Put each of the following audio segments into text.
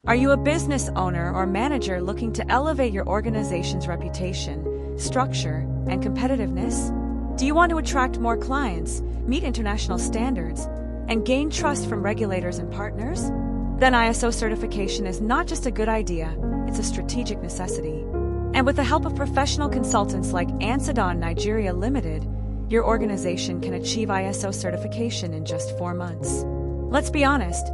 Are you a business owner or manager looking to elevate your organization's reputation, structure, and competitiveness? Do you want to attract more clients, meet international standards, and gain trust from regulators and partners? Then ISO certification is not just a good idea, it's a strategic necessity. And with the help of professional consultants like Ansadaan Nigeria Limited, your organization can achieve ISO certification in just 4 months. Let's be honest,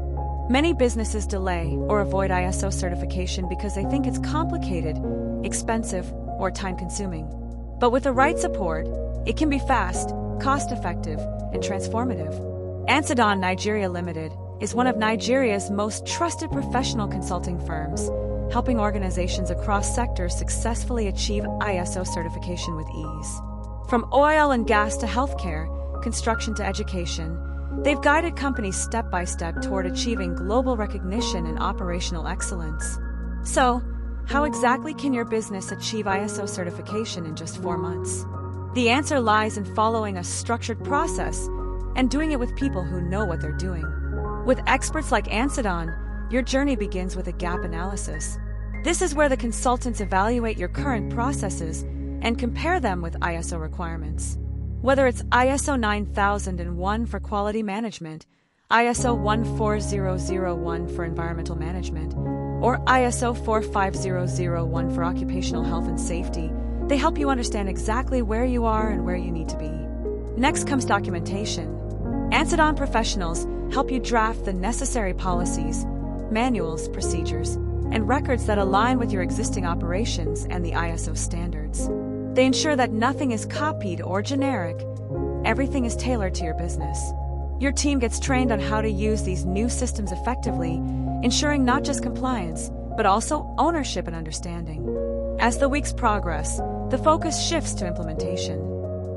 many businesses delay or avoid ISO certification because they think it's complicated, expensive, or time-consuming. But with the right support, it can be fast, cost-effective, and transformative. Ansadaan Nigeria Limited is one of Nigeria's most trusted professional consulting firms, helping organizations across sectors successfully achieve ISO certification with ease. From oil and gas to healthcare, construction to education, they've guided companies step by step toward achieving global recognition and operational excellence. So, how exactly can your business achieve ISO certification in just 4 months? The answer lies in following a structured process and doing it with people who know what they're doing. With experts like Ansadaan, your journey begins with a gap analysis. This is where the consultants evaluate your current processes and compare them with ISO requirements. Whether it's ISO 9001 for quality management, ISO 14001 for environmental management, or ISO 45001 for occupational health and safety, they help you understand exactly where you are and where you need to be. Next comes documentation. Ansadaan professionals help you draft the necessary policies, manuals, procedures, and records that align with your existing operations and the ISO standards. They ensure that nothing is copied or generic. Everything is tailored to your business. Your team gets trained on how to use these new systems effectively, ensuring not just compliance, but also ownership and understanding. As the weeks progress, the focus shifts to implementation.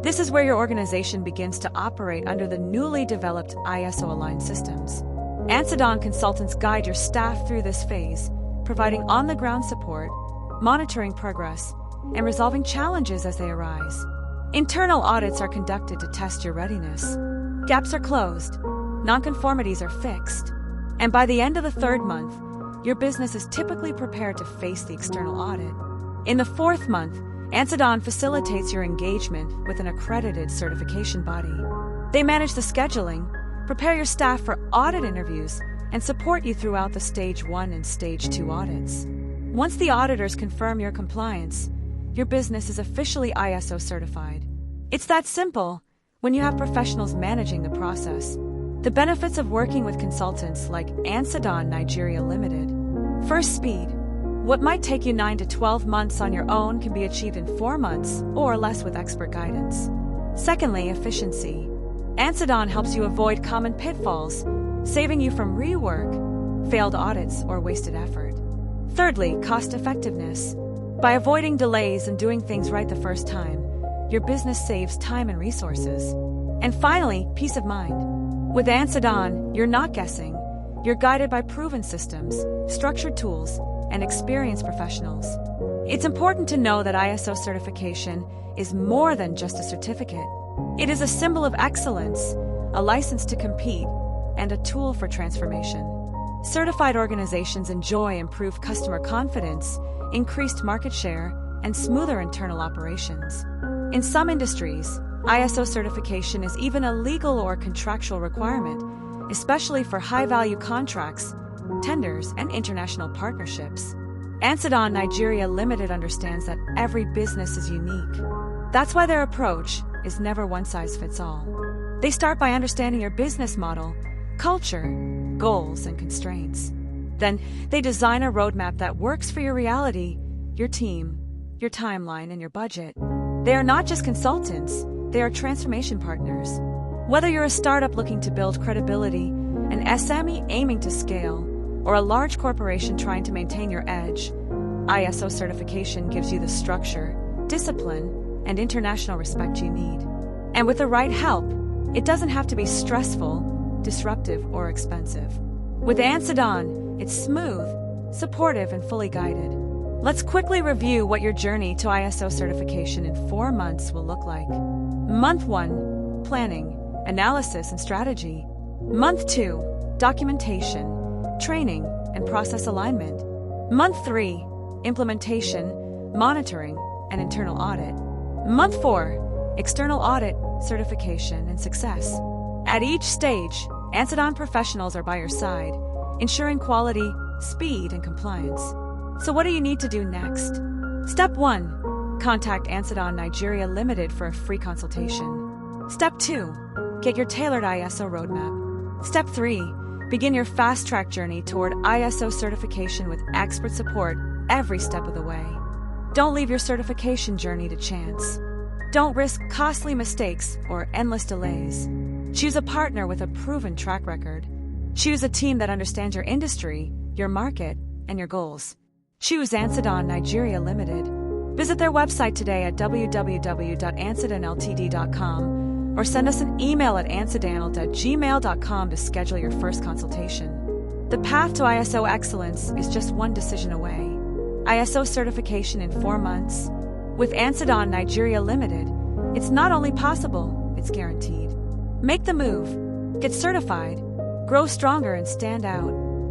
This is where your organization begins to operate under the newly developed ISO-aligned systems. Ansadaan consultants guide your staff through this phase, providing on-the-ground support, monitoring progress, and resolving challenges as they arise. Internal audits are conducted to test your readiness. Gaps are closed, nonconformities are fixed, and by the end of the 3rd month, your business is typically prepared to face the external audit. In the 4th month, Ansadaan facilitates your engagement with an accredited certification body. They manage the scheduling, prepare your staff for audit interviews, and support you throughout the Stage 1 and Stage 2 audits. Once the auditors confirm your compliance, your business is officially ISO certified. It's that simple when you have professionals managing the process. The benefits of working with consultants like Ansadaan Nigeria Limited. First, speed. What might take you 9 to 12 months on your own can be achieved in 4 months or less with expert guidance. Secondly, efficiency. Ansadaan helps you avoid common pitfalls, saving you from rework, failed audits, or wasted effort. Thirdly, cost effectiveness. By avoiding delays and doing things right the first time, your business saves time and resources. And finally, peace of mind. With Ansadaan, you're not guessing. You're guided by proven systems, structured tools, and experienced professionals. It's important to know that ISO certification is more than just a certificate. It is a symbol of excellence, a license to compete, and a tool for transformation. Certified organizations enjoy improved customer confidence, increased market share, and smoother internal operations. In some industries, ISO certification is even a legal or contractual requirement, especially for high-value contracts, tenders, and international partnerships. Ansadaan Nigeria Limited understands that every business is unique. That's why their approach is never one-size-fits-all. They start by understanding your business model, culture, goals, and constraints. Then, they design a roadmap that works for your reality, your team, your timeline, and your budget. They are not just consultants, they are transformation partners. Whether you're a startup looking to build credibility, an SME aiming to scale, or a large corporation trying to maintain your edge, ISO certification gives you the structure, discipline, and international respect you need. And with the right help, it doesn't have to be stressful, disruptive, or expensive. With Ansadaan, it's smooth, supportive, and fully guided. Let's quickly review what your journey to ISO certification in 4 months will look like. Month 1, planning, analysis, and strategy. Month 2, documentation, training, and process alignment. Month 3, implementation, monitoring, and internal audit. Month 4, external audit, certification, and success. At each stage, Ansadaan professionals are by your side, ensuring quality, speed, and compliance. So what do you need to do next? Step 1. Contact Ansadaan Nigeria Limited for a free consultation. Step 2. Get your tailored ISO roadmap. Step 3. Begin your fast-track journey toward ISO certification with expert support every step of the way. Don't leave your certification journey to chance. Don't risk costly mistakes or endless delays. Choose a partner with a proven track record. Choose a team that understands your industry, your market, and your goals. Choose Ansadaan Nigeria Limited. Visit their website today at www.ansadaanltd.com or send us an email at ansadaan@gmail.com to schedule your first consultation. The path to ISO excellence is just one decision away. ISO certification in 4 months. With Ansadaan Nigeria Limited, it's not only possible, it's guaranteed. Make the move. Get certified. Grow stronger and stand out.